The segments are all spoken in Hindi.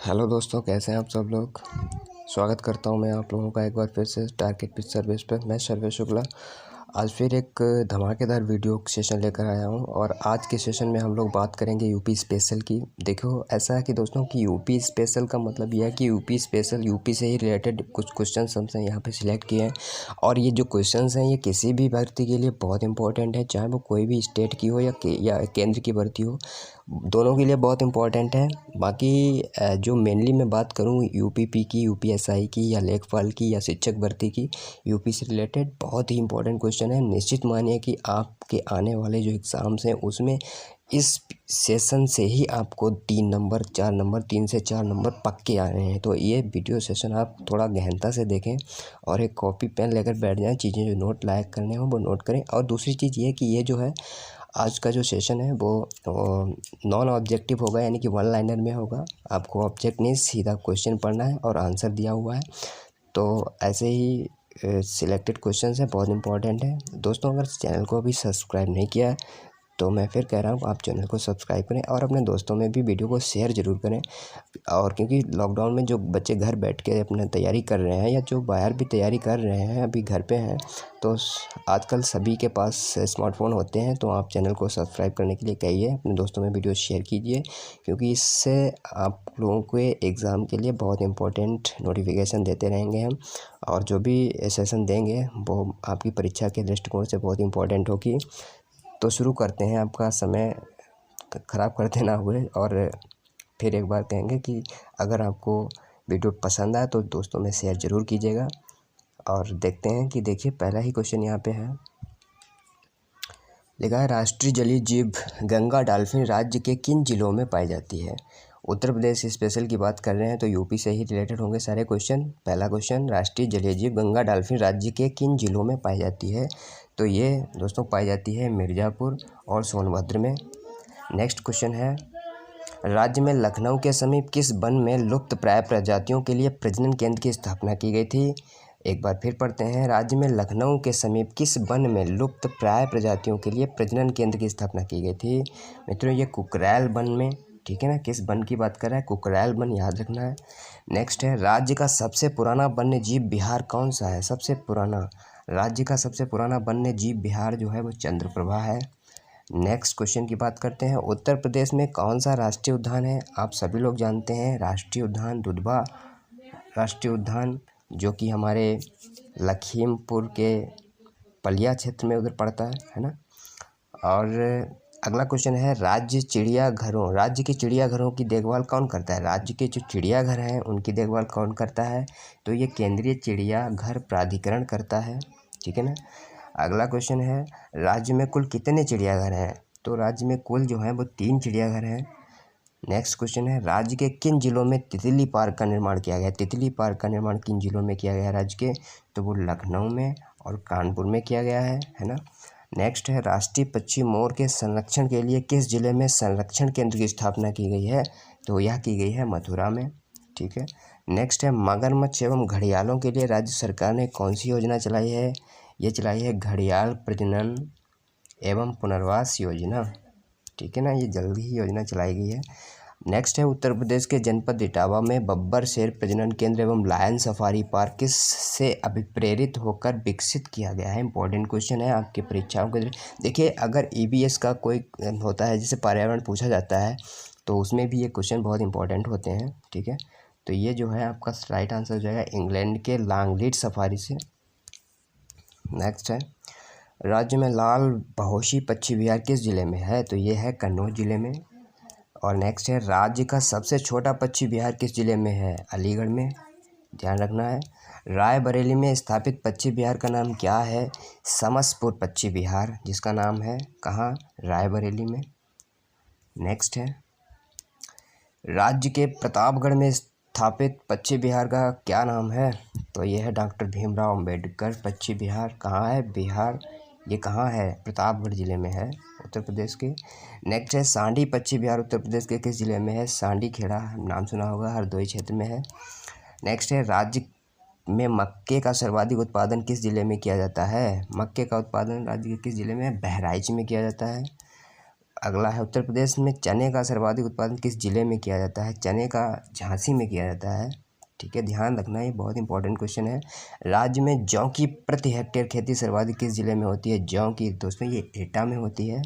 हेलो दोस्तों, कैसे हैं आप सब लोग। स्वागत करता हूं मैं आप लोगों का एक बार फिर से टारगेट पिच सर्विस पे। मैं सर्वेश शुक्ला आज फिर एक धमाकेदार वीडियो सेशन लेकर आया हूं और आज के सेशन में हम लोग बात करेंगे यूपी स्पेशल की। देखो, ऐसा है कि दोस्तों कि यूपी स्पेशल का मतलब यह है कि यूपी स्पेशल यूपी से ही रिलेटेड कुछ क्वेश्चन हमसे यहाँ पे सिलेक्ट किए हैं और ये जो क्वेश्चंस हैं ये किसी भी भर्ती के लिए बहुत इंपॉर्टेंट है, चाहे वो कोई भी स्टेट की हो या केंद्र की भर्ती हो, दोनों के लिए बहुत इंपॉर्टेंट है। बाकी जो मेनली मैं बात करूँ यूपीपी की, यूपीएसआई की या लेखपाल की या शिक्षक भर्ती की, यूपी से रिलेटेड बहुत ही इंपॉर्टेंट क्वेश्चन है। निश्चित मानिए कि आपके आने वाले जो एग्ज़ाम्स हैं उसमें इस सेशन से ही आपको 3 नंबर 4 नंबर 3 से 4 नंबर पक्के आ रहे हैं। तो ये वीडियो सेशन आप थोड़ा गहनता से देखें और एक कॉपी पेन लेकर बैठ जाएं, चीज़ें जो नोट लायक करने हों वो नोट करें। और दूसरी चीज़ ये कि ये जो है आज का जो सेशन है वो नॉन ऑब्जेक्टिव होगा, यानी कि वन लाइनर में होगा। आपको ऑब्जेक्ट नहीं, सीधा क्वेश्चन पढ़ना है और आंसर दिया हुआ है। तो ऐसे ही सिलेक्टेड क्वेश्चंस हैं, बहुत इंपॉर्टेंट है। दोस्तों, अगर चैनल को अभी सब्सक्राइब नहीं किया है तो मैं फिर कह रहा हूँ आप चैनल को सब्सक्राइब करें और अपने दोस्तों में भी वीडियो को शेयर ज़रूर करें। और क्योंकि लॉकडाउन में जो बच्चे घर बैठ के अपना तैयारी कर रहे हैं या जो बाहर भी तैयारी कर रहे हैं, अभी घर पे हैं, तो आजकल सभी के पास स्मार्टफोन होते हैं। तो आप चैनल को सब्सक्राइब करने के लिए कहिए, अपने दोस्तों में वीडियो शेयर कीजिए, क्योंकि इससे आप लोगों के एग्ज़ाम के लिए बहुत इंपॉर्टेंट नोटिफिकेशन देते रहेंगे हम। और जो भी सेशन देंगे वो आपकी परीक्षा के दृष्टिकोण से बहुत इंपॉर्टेंट होगी। तो शुरू करते हैं, आपका समय ख़राब करते ना हुए। और फिर एक बार कहेंगे कि अगर आपको वीडियो पसंद आए तो दोस्तों में शेयर ज़रूर कीजिएगा। और देखते हैं कि देखिए पहला ही क्वेश्चन यहाँ पे है, लिखा है राष्ट्रीय जलीय जीव गंगा डॉल्फिन राज्य के किन जिलों में पाई जाती है। उत्तर प्रदेश स्पेशल की बात कर रहे हैं तो यूपी से ही रिलेटेड होंगे सारे क्वेश्चन। पहला क्वेश्चन, राष्ट्रीय जलीय जीव गंगा डॉल्फिन राज्य के किन जिलों में पाई जाती है। तो ये दोस्तों पाई जाती है मिर्ज़ापुर और सोनभद्र में। नेक्स्ट क्वेश्चन है, राज्य में लखनऊ के समीप किस वन में लुप्त प्राय प्रजातियों के लिए प्रजनन केंद्र की स्थापना की गई थी। एक बार फिर पढ़ते हैं, राज्य में लखनऊ के समीप किस वन में लुप्त प्राय प्रजातियों के लिए प्रजनन केंद्र की स्थापना की गई थी। मित्रों, ये कुकरैल वन में, ठीक है ना, किस वन की बात कर रहा है, कुकरैल वन, याद रखना है। नेक्स्ट है, राज्य का सबसे पुराना वन्य जीव विहार कौन सा है। सबसे पुराना, राज्य का सबसे पुराना वन्य जीव विहार जो है वो चंद्रप्रभा है। नेक्स्ट क्वेश्चन की बात करते हैं, उत्तर प्रदेश में कौन सा राष्ट्रीय उद्यान है। आप सभी लोग जानते हैं राष्ट्रीय उद्यान दुधवा राष्ट्रीय उद्यान, जो कि हमारे लखीमपुर के पलिया क्षेत्र में उधर पड़ता है ना। और अगला क्वेश्चन है, राज्य की चिड़ियाघरों की देखभाल कौन करता है। राज्य के जो चिड़ियाघर हैं उनकी देखभाल कौन करता है। तो ये केंद्रीय चिड़ियाघर प्राधिकरण करता है, ठीक है ना। अगला क्वेश्चन है, राज्य में कुल कितने चिड़ियाघर हैं। तो राज्य में कुल जो है वो 3 चिड़ियाघर हैं। नेक्स्ट क्वेश्चन है, राज्य के किन जिलों में तितली पार्क का निर्माण किया गया। तितली पार्क का निर्माण किन जिलों में किया गया राज्य के। तो वो लखनऊ में और कानपुर में किया गया है ना। नेक्स्ट है, राष्ट्रीय पक्षी मोर के संरक्षण के लिए किस जिले में संरक्षण केंद्र की स्थापना की गई है। तो यह की गई है मथुरा में, ठीक है। नेक्स्ट है, मगरमच्छ एवं घड़ियालों के लिए राज्य सरकार ने कौन सी योजना चलाई है। ये चलाई है घड़ियाल प्रजनन एवं पुनर्वास योजना, ठीक है ना, ये जल्दी ही योजना चलाई गई है। नेक्स्ट है, उत्तर प्रदेश के जनपद इटावा में बब्बर शेर प्रजनन केंद्र एवं लायन सफारी पार्क किस से अभिप्रेरित होकर विकसित किया गया है। इंपॉर्टेंट क्वेश्चन है आपकी परीक्षाओं के लिए। देखिए, अगर ईवीएस का कोई होता है जिसे पर्यावरण पूछा जाता है तो उसमें भी ये क्वेश्चन बहुत इंपॉर्टेंट होते हैं, ठीक है। तो ये जो है आपका राइट आंसर हो जाएगा इंग्लैंड के लॉन्गलीड सफारी से। नेक्स्ट है, राज्य में लाल बहोशी पक्षी विहार किस जिले में है। तो ये है कन्नौज जिले में। और नेक्स्ट है, राज्य का सबसे छोटा पक्षी विहार किस जिले में है। अलीगढ़ में, ध्यान रखना है। रायबरेली में स्थापित पक्षी विहार का नाम क्या है। समसपुर पक्षी विहार, जिसका नाम है कहाँ, रायबरेली में। नेक्स्ट है, राज्य के प्रतापगढ़ में स्थापित पक्षी विहार का क्या नाम है। तो ये है डॉक्टर भीमराव अंबेडकर पक्षी विहार। कहाँ है, बिहार, ये कहाँ है, प्रतापगढ़ जिले में है, उत्तर प्रदेश के। नेक्स्ट है, सांडी पक्षी विहार उत्तर प्रदेश के किस जिले में है। सांडी खेड़ा, नाम सुना होगा, हरदोई क्षेत्र में है। नेक्स्ट है, राज्य में मक्के का सर्वाधिक उत्पादन किस जिले में किया जाता है। मक्के का उत्पादन राज्य के किस जिले में, बहराइच में किया जाता है। अगला है उत्तर प्रदेश में चने का सर्वाधिक उत्पादन किस जिले में किया जाता है? चने का झांसी में किया जाता है। ठीक है, ध्यान रखना, ये बहुत इंपॉर्टेंट क्वेश्चन है। राज्य में जौ की प्रति हेक्टेयर खेती सर्वाधिक किस जिले में होती है? जौ की दोस्तों ये एटा में होती है।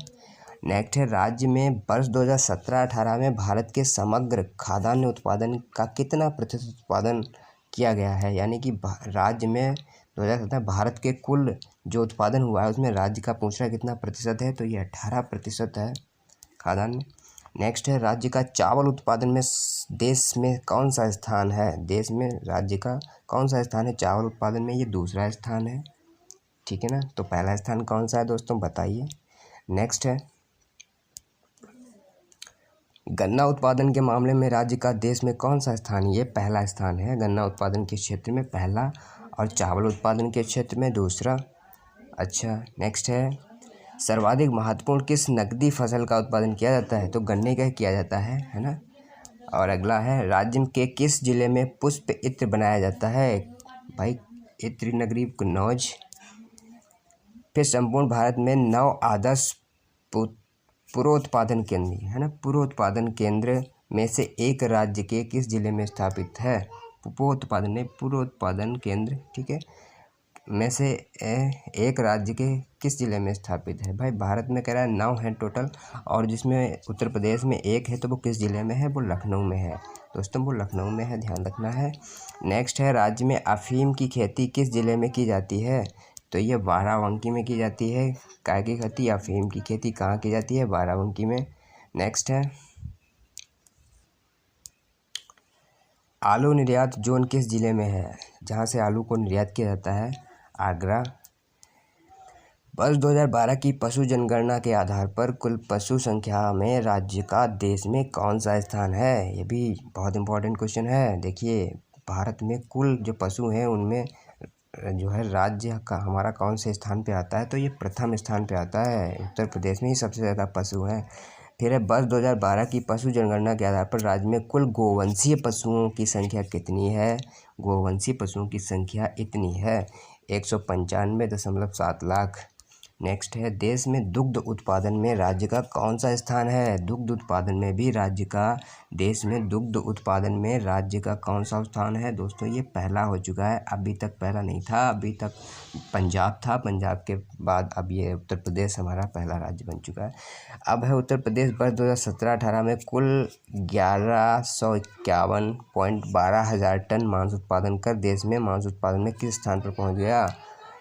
नेक्स्ट है, राज्य में वर्ष 2017-18 में भारत के समग्र खाद्यान्न उत्पादन का कितना प्रतिशत उत्पादन किया गया है? यानी कि राज्य में 2017 भारत के कुल जो उत्पादन हुआ है उसमें राज्य का पूछ रहा है कितना प्रतिशत है, तो ये 18% है खाद्यान्न। नेक्स्ट है, राज्य का चावल उत्पादन में देश में कौन सा स्थान है? देश में राज्य का कौन सा स्थान है चावल उत्पादन में? ये दूसरा स्थान है। ठीक है ना, तो पहला स्थान कौन सा है दोस्तों, बताइए। नेक्स्ट है, गन्ना उत्पादन के मामले में राज्य का देश में कौन सा स्थान है? ये पहला स्थान है गन्ना उत्पादन के क्षेत्र में, पहला, और चावल उत्पादन के क्षेत्र में दूसरा। अच्छा, नेक्स्ट है, सर्वाधिक महत्वपूर्ण किस नकदी फसल का उत्पादन किया जाता है? तो गन्ने का किया जाता है ना। और अगला है, राज्य के किस जिले में पुष्प इत्र बनाया जाता है? भाई इत्र नगरी कन्नौज। फिर संपूर्ण भारत में 9 आदर्श पुरोत्पादन केंद्र है ना, पुरोत्पादन केंद्र में से एक राज्य के किस जिले में स्थापित है? पुरोत्पादन केंद्र, ठीक है, में से एक राज्य के किस जिले में स्थापित है? भाई भारत में कह रहा है 9 है टोटल, और जिसमें उत्तर प्रदेश में एक है, तो वो किस जिले में है? वो लखनऊ में है दोस्तों, वो लखनऊ में है, ध्यान रखना है। नेक्स्ट है, राज्य में अफीम की खेती किस जिले में की जाती है? तो ये बाराबंकी में की जाती है। काय की खेती? अफीम की खेती कहाँ की जाती है? बाराबंकी में। नेक्स्ट है, आलू निर्यात जोन किस जिले में है? जहाँ से आलू को निर्यात किया जाता है? आगरा। वर्ष 2012 की पशु जनगणना के आधार पर कुल पशु संख्या में राज्य का देश में कौन सा स्थान है? ये भी बहुत इंपॉर्टेंट क्वेश्चन है। देखिए, भारत में कुल जो पशु हैं उनमें जो है राज्य का हमारा कौन से स्थान पे आता है? तो ये प्रथम स्थान पे आता है। उत्तर प्रदेश में ही सबसे ज़्यादा पशु हैं। फिर है, वर्ष 2012 की पशु जनगणना के आधार पर राज्य में कुल गोवंशीय पशुओं की संख्या कितनी है? गोवंशीय पशुओं की संख्या इतनी है, 195.7 लाख। नेक्स्ट है, देश में दुग्ध उत्पादन में राज्य का कौन सा स्थान है? दुग्ध उत्पादन में भी राज्य का, देश में दुग्ध उत्पादन में राज्य का कौन सा स्थान है? दोस्तों ये पहला हो चुका है, अभी तक पहला नहीं था, अभी तक पंजाब था, पंजाब के बाद अब ये उत्तर प्रदेश हमारा पहला राज्य बन चुका है। अब है उत्तर प्रदेश वर्ष 2017-18 में कुल 1151.12 हज़ार टन मांस उत्पादन कर देश में मांस उत्पादन में किस स्थान पर पहुँच गया?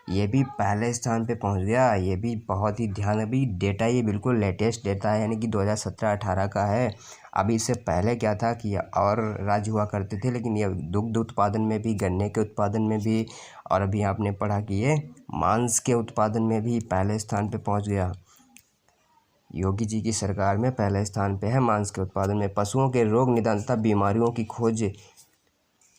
ये भी पहले स्थान पे पहुंच गया। ये भी बहुत ही ध्यान, अभी डेटा ये बिल्कुल लेटेस्ट डेटा है, यानी कि 2017-18 का है। अभी इससे पहले क्या था कि और राज्य हुआ करते थे, लेकिन ये दुग्ध उत्पादन में भी, गन्ने के उत्पादन में भी, और अभी आपने पढ़ा कि ये मांस के उत्पादन में भी पहले स्थान पे पहुंच गया। योगी जी की सरकार में पहले स्थान पे है मांस के उत्पादन में। पशुओं के रोग निदान तथा बीमारियों की खोज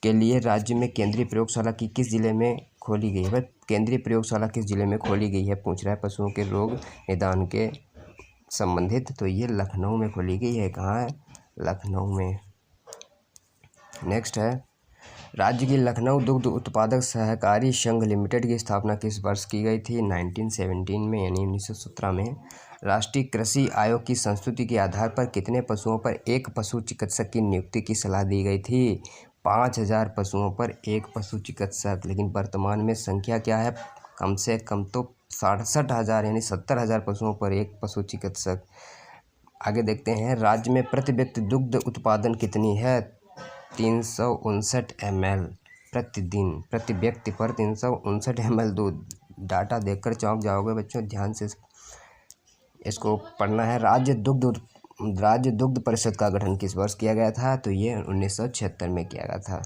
के लिए राज्य में केंद्रीय प्रयोगशाला की किस जिले में खोली गई है? केंद्रीय प्रयोगशाला किस जिले में खोली गई है पूछ रहा है, पशुओं के रोग निदान के संबंधित। तो ये लखनऊ में खोली गई है। कहाँ है? लखनऊ में। नेक्स्ट है, राज्य की लखनऊ दुग्ध उत्पादक सहकारी संघ लिमिटेड की स्थापना किस वर्ष की गई थी? 1917 में, यानी 1917 में। राष्ट्रीय कृषि आयोग की संस्तुति के आधार पर कितने पशुओं पर एक पशु चिकित्सक की नियुक्ति की सलाह दी गई थी? 5000 पशुओं पर एक पशु चिकित्सक। लेकिन वर्तमान में संख्या क्या है? कम से कम तो 67,000 यानी 70,000 पशुओं पर एक पशु चिकित्सक। आगे देखते हैं, राज्य में प्रति व्यक्ति दुग्ध उत्पादन कितनी है? 359 ml प्रतिदिन, प्रति व्यक्ति पर 359 ml दूध। डाटा देखकर चौंक जाओगे बच्चों, ध्यान से इसको पढ़ना है। राज्य दुग्ध परिषद का गठन किस वर्ष किया गया था? तो ये 1976 में किया गया था।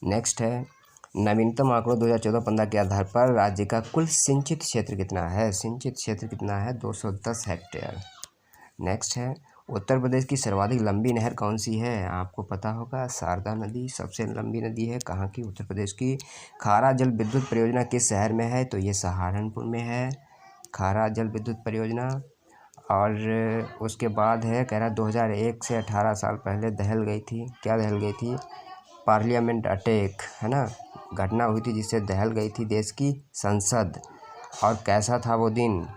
नेक्स्ट है, नवीनतम आंकड़ों 2014-15 के आधार पर राज्य का कुल सिंचित क्षेत्र कितना है? सिंचित क्षेत्र कितना है? 210 हेक्टेयर। नेक्स्ट है, उत्तर प्रदेश की सर्वाधिक लंबी नहर कौन सी है? आपको पता होगा, शारदा नदी सबसे लंबी नदी है। कहाँ की? उत्तर प्रदेश की। खारा जल विद्युत परियोजना किस शहर में है? तो ये सहारनपुर में है, खारा जल विद्युत परियोजना। और उसके बाद है, कह रहा 2001 से 18 साल पहले दहल गई थी। क्या दहल गई थी? पार्लियामेंट अटैक, है ना, घटना हुई थी जिससे दहल गई थी देश की संसद। और कैसा था वो दिन?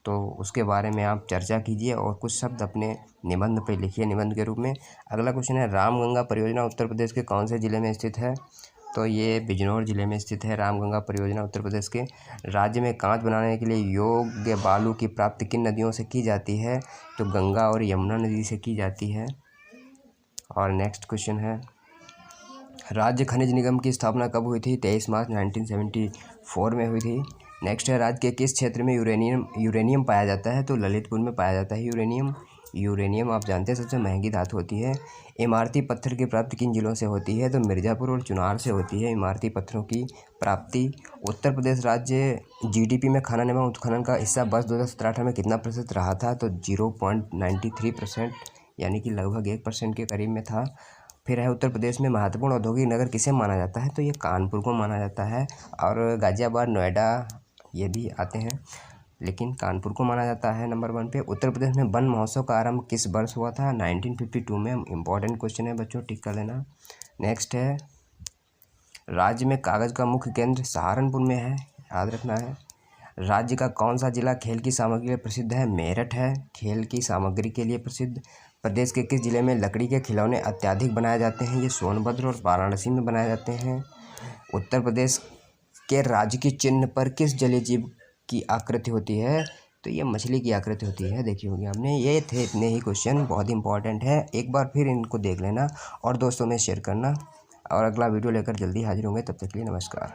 तो उसके बारे में आप चर्चा कीजिए और कुछ शब्द अपने निबंध पे लिखिए निबंध के रूप में। अगला क्वेश्चन है, रामगंगा परियोजना उत्तर प्रदेश के कौन से ज़िले में स्थित है? तो ये बिजनौर ज़िले में स्थित है रामगंगा परियोजना उत्तर प्रदेश के। राज्य में कांच बनाने के लिए योग्य बालू की प्राप्ति किन नदियों से की जाती है? तो गंगा और यमुना नदी से की जाती है। और नेक्स्ट क्वेश्चन है, राज्य खनिज निगम की स्थापना कब हुई थी? 23 मार्च 1974 में हुई थी। नेक्स्ट है, राज्य के किस क्षेत्र में यूरेनियम पाया जाता है? तो ललितपुर में पाया जाता है यूरेनियम आप जानते हैं सबसे महंगी धातु होती है। इमारती पत्थर की प्राप्ति किन जिलों से होती है? तो मिर्ज़ापुर और चुनार से होती है इमारती पत्थरों की प्राप्ति। उत्तर प्रदेश राज्य जीडीपी में खनन एवं उत्खनन का हिस्सा वर्ष 2017-18 में कितना प्रतिशत रहा था? तो 0.93%, यानी कि लगभग 1% के करीब में था। फिर है, उत्तर प्रदेश में महत्वपूर्ण औद्योगिक नगर किसे माना जाता है? तो ये कानपुर को माना जाता है। और गाज़ियाबाद, नोएडा ये भी आते हैं, लेकिन कानपुर को माना जाता है नंबर 1 पे। उत्तर प्रदेश में वन महोत्सव का आरंभ किस वर्ष हुआ था? 1952 में। इम्पॉर्टेंट क्वेश्चन है बच्चों, टिक कर लेना। नेक्स्ट है, राज्य में कागज़ का मुख्य केंद्र सहारनपुर में है, याद रखना है। राज्य का कौन सा जिला खेल की सामग्री के लिए प्रसिद्ध है? मेरठ है खेल की सामग्री के लिए प्रसिद्ध। प्रदेश के किस जिले में लकड़ी के खिलौने अत्यधिक बनाए जाते हैं? ये सोनभद्र और वाराणसी में बनाए जाते हैं। उत्तर प्रदेश के राजकीय चिन्ह पर किस जलीय जीव की आकृति होती है? तो ये मछली की आकृति होती है, देखी होगी आपने। ये थे इतने ही क्वेश्चन, बहुत इंपॉर्टेंट है, एक बार फिर इनको देख लेना और दोस्तों में शेयर करना। और अगला वीडियो लेकर जल्दी हाजिर होंगे, तब तक के लिए नमस्कार।